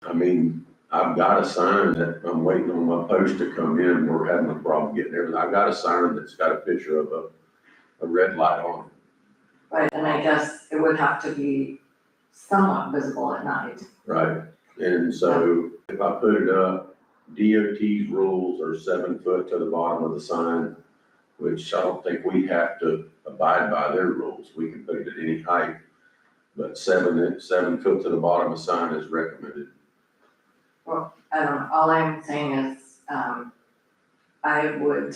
I mean, I've got a sign that I'm waiting on my post to come in. We're having a problem getting everything. I've got a sign that's got a picture of a red light on it. Right, and I guess it would have to be somewhat visible at night. Right, and so if I put it up, DOT's rules are 7 foot to the bottom of the sign, which I don't think we have to abide by their rules. We can put it at any height. But 7 foot to the bottom of the sign is recommended. Well, I don't know, all I'm saying is, I would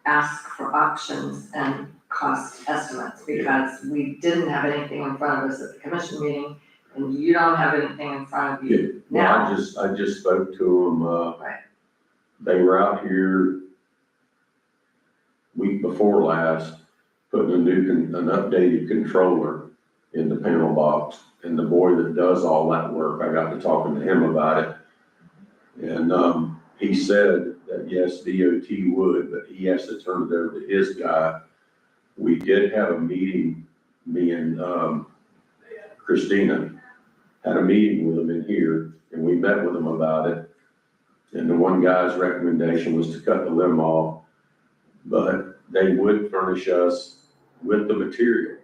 ask for options and cost estimates, because we didn't have anything in front of us at the commission meeting, and you don't have anything in front of you now. Well, I just spoke to them, Right. they were out here week before last, putting an updated controller in the panel box. And the boy that does all that work, I got to talking to him about it. And, he said that yes, DOT would, but he has to turn it over to his guy. We did have a meeting, me and, Christina had a meeting with them in here, and we met with them about it. And the one guy's recommendation was to cut the limb off, but they would furnish us with the material.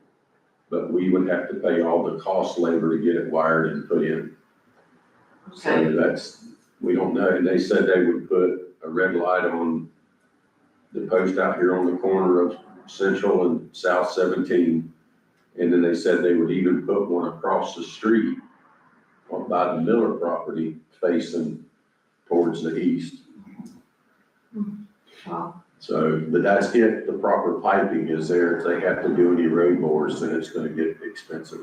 But we would have to pay all the cost labor to get it wired and put in. Okay, So that's, we don't know. And they said they would put a red light on the post out here on the corner of Central and South 17. And then they said they would even put one across the street by the Miller property facing towards the east. well, So, but that's if the proper piping is there. If they have to do any road bores, then it's gonna get expensive.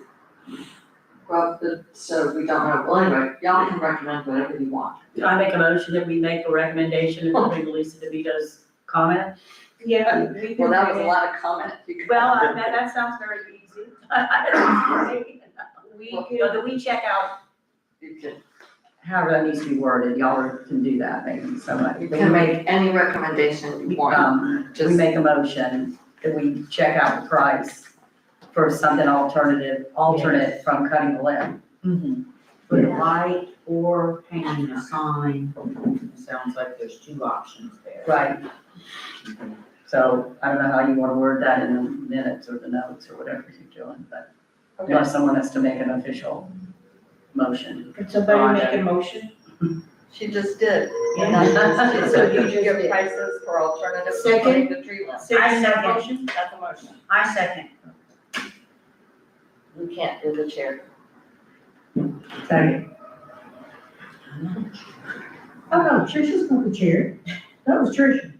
so we don't know, well, anyway, y'all can recommend whatever you want. Can I make a motion that we make a recommendation and we release Lisa DeVito's comment? Yeah, we can. Well, that was a lot of comment. Well, that sounds very easy. We Well, can, do we check out, You can, however that needs to be worded, y'all can do that, maybe somebody. you can make any recommendation you want. We Just, make a motion that we check out the price for something alternate from cutting the limb. Put a light or hanging a sign, sounds like there's two options there. Right. So I don't know how you wanna word that in the minutes or the notes or whatever you're doing, but unless someone has to make an official motion. Can somebody make a motion? she just did. Yeah. So you just give prices for alternatives to Second. putting the tree line. Second second. motion? That's a motion. I second. You can't do the chair. Second. Oh, no, Tricia's not the chair. That was Tricia.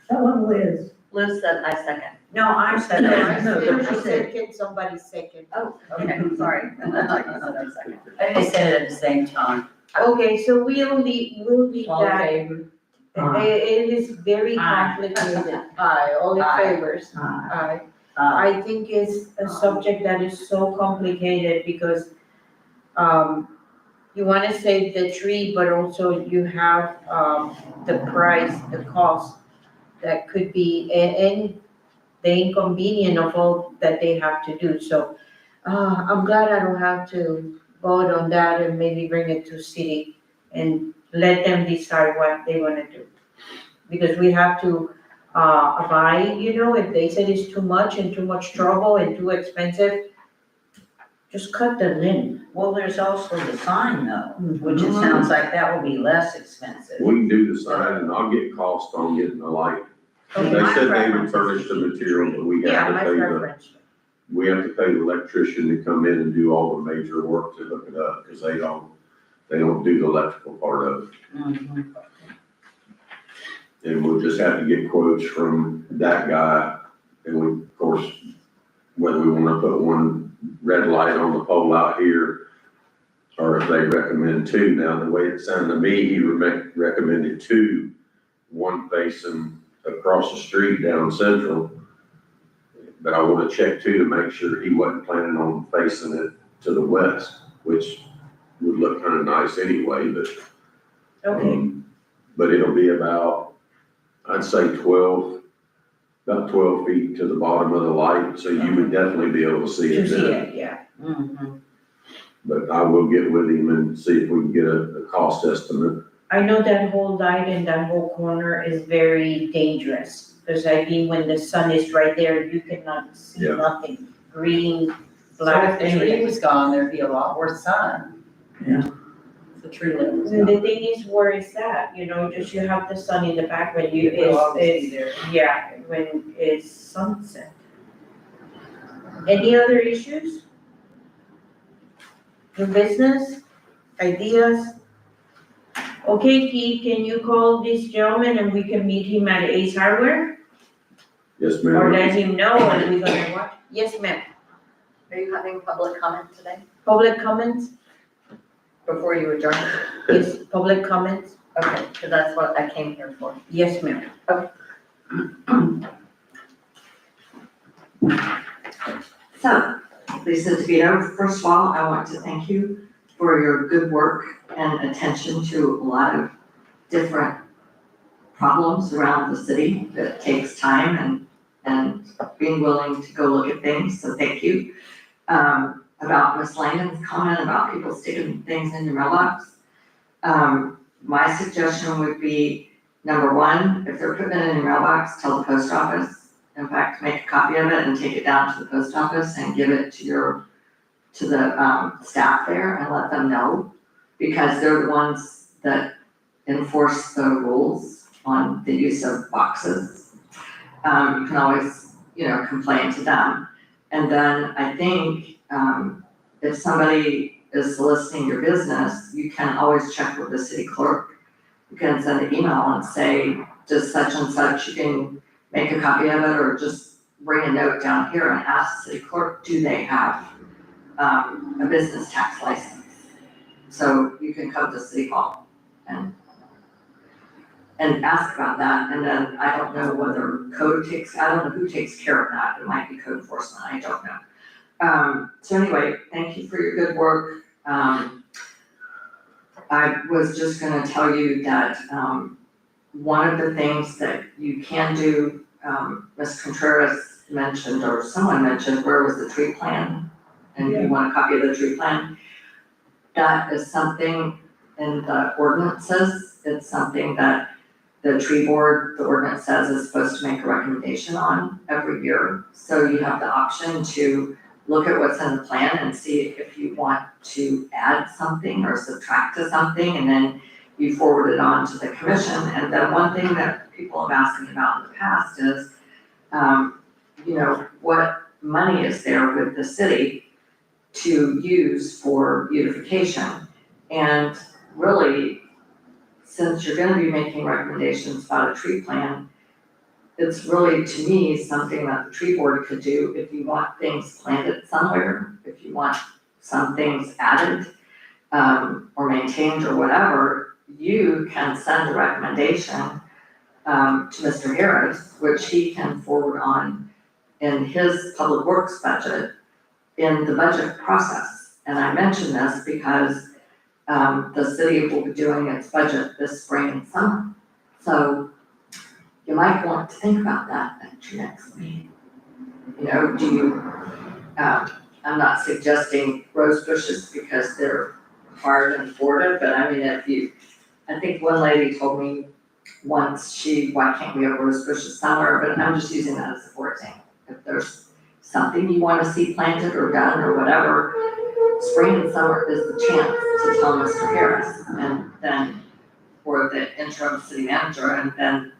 That wasn't Liz. Liz said I second. No, I second. Tricia second, somebody second. Oh, okay, sorry. I thought you said I second. I think they said it at the same time. Okay, so we'll leave All in that. favor? It is very Aye. complicated. Aye, all in Aye. favors. Aye. I think it's a subject that is so complicated because, you wanna save the tree, but also you have, the price, the cost that could be, and the inconvenience of all that they have to do, so, I'm glad I don't have to vote on that and maybe bring it to city and let them decide what they wanna do. Because we have to, abide, if they said it's too much and too much trouble and too expensive, just cut the limb. Well, there's also the sign though, which it sounds like that will be less expensive. We can do the sign and I'll get cost on getting the light. Okay, They my said they would preference is furnish the to keep the material, tree. but we Yeah, have to my pay preference. we have to pay the electrician to come in and do all the major work to hook it up, because they don't do the electrical part of it. Mhm. And we'll just have to get quotes from that guy, and we, of course, whether we wanna put one red light on the pole out here, or if they recommend two. Now, the way it sounded to me, he recommended two, one facing across the street down Central. But I wanna check too to make sure he wasn't planning on facing it to the west, which would look kinda nice anyway, but. Okay, But it'll be about, I'd say about 12 feet to the bottom of the light, so you would definitely be able to see to it see then. it, yeah. Mhm. but I will get with him and see if we can get a cost estimate. I know that whole light in that whole corner is very dangerous, because I mean, when the sun is right there, you cannot see Yeah. nothing, green, So black, if the tree anything. was gone, there'd be a lot more sun. Yeah. The tree limb was And gone. the thing is, where is that, you know, just you have the sun in the back when you, It will always be it's, there. yeah, when it's sunset. Any other issues? New business, ideas? Okay, Keith, can you call this gentleman and we can meet him at Ace Hardware? Yes, Or ma'am. let him know, and we're gonna watch? Yes, ma'am. Are you having public comment today Public comments? before you adjourn? Yes, public comments? Okay, because that's what I came here for. Yes, ma'am. So, Lisa DeVito, first of all, I want to thank you for your good work and attention to a lot of different problems around the city that takes time and being willing to go look at things, so thank you. About Ms. Langdon's comment about people sticking things in your mailbox. My suggestion would be, number one, if they're putting it in your mailbox, tell the post office. In fact, make a copy of it and take it down to the post office and give it to the staff there and let them know. Because they're the ones that enforce the rules on the use of boxes. You can always, complain to them. And then I think, if somebody is soliciting your business, you can always check with the city clerk. You can send an email and say, just such and such, you can make a copy of it, or just bring a note down here and ask the city clerk, do they have a business tax license? So you can come to City Hall and ask about that, and then I don't know whether I don't know who takes care of that, it might be code enforcement, I don't know. So anyway, thank you for your good work. I was just gonna tell you that, one of the things that you can do, Ms. Contreras mentioned, or someone mentioned, where was the tree plan? And you want a copy of the tree plan? That is something in the ordinances, it's something that the tree board, the ordinance says, is supposed to make a recommendation on every year. So you have the option to look at what's in the plan and see if you want to add something or subtract to something, and then you forward it on to the commission. And then one thing that people have asked me about in the past is, what money is there with the city to use for beautification? And really, since you're gonna be making recommendations about a tree plan, it's really, to me, something that the tree board could do if you want things planted somewhere, if you want some things added, or maintained or whatever, you can send a recommendation, to Mr. Harris, which he can forward on in his public works budget in the budget process. And I mention this because the city will be doing its budget this spring and summer. So you might want to think about that at your next meeting. I'm not suggesting rose bushes because they're hard in Florida, but I mean, I think one lady told me once, why can't we have rose bushes somewhere? But I'm just using that as a for example. If there's something you want to see planted or done or whatever, spring and summer is the chance to tell Mr. Harris, and then for the interim city manager, and then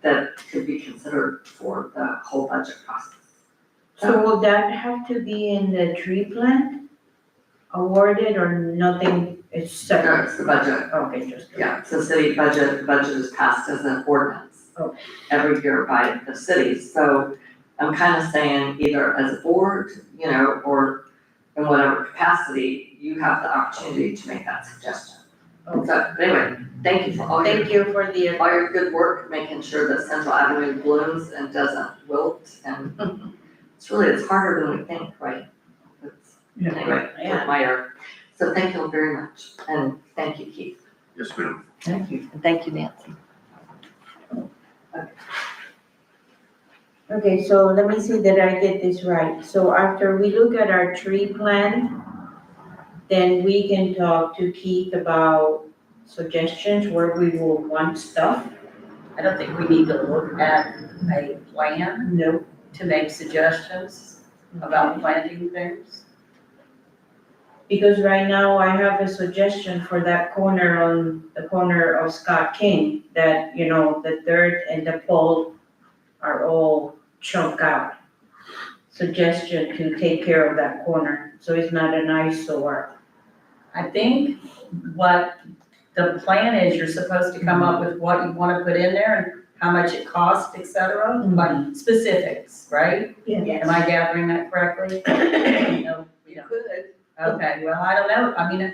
that could be considered for the whole budget process. So will that have to be in the tree plan awarded, or nothing, it's No, separate? it's the budget. Okay, just. Yeah, it's a city budget, the budget is passed as an ordinance Okay. every year by the city. So I'm kind of saying, either as a board, or in whatever capacity, you have the opportunity to make that suggestion. So anyway, thank you for all Thank you for the, your good work, making sure that Central Avenue blooms and doesn't wilt, and it's harder than we think, right? Anyway, Yeah. my error. So thank you very much, and thank you, Keith. Yes, ma'am. Thank you. And thank you, Nancy. okay, so let me see that I get this right. So after we look at our tree plan, then we can talk to Keith about suggestions where we will want stuff. I don't think we need to look at a plan No. to make suggestions about planting things. Because right now I have a suggestion for that corner on the corner of Scott King, that, you know, the dirt and the pole are all chunk out. Suggestion to take care of that corner, so it's not an eyesore. I think what the plan is, you're supposed to come up with what you wanna put in there and how much it costs, et cetera, like specifics, right? Am I gathering that correctly? No, you don't. could. Okay, well, I don't know, I mean,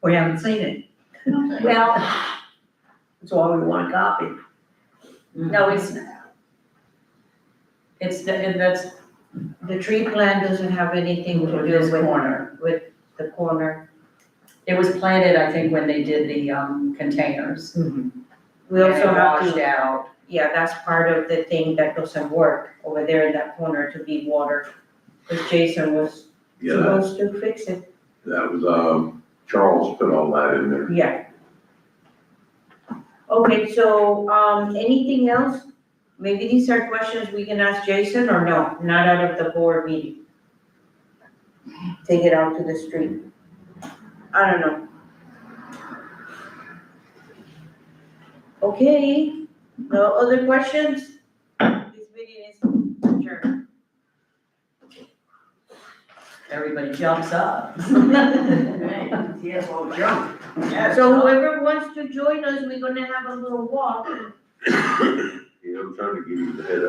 We haven't seen it, well, that's why we want a copy. no, it's that's The tree plan doesn't have anything to do this with corner. the corner. It was planted, I think, when they did the containers. We also And it have washed to, out. yeah, that's part of the thing that doesn't work over there in that corner to be water. Because Jason was Yeah, supposed to fix it, that was, Charles put all that in there. yeah. Okay, so, anything else? Maybe these are questions we can ask Jason, or no, not out of the board meeting? Take it out to the street. I don't know. Okay, no other questions? This meeting is adjourned. Everybody jumps up. Yes, well, jump. So whoever wants to join us, we're gonna have a little walk. Yeah, I'm trying to give you the head up.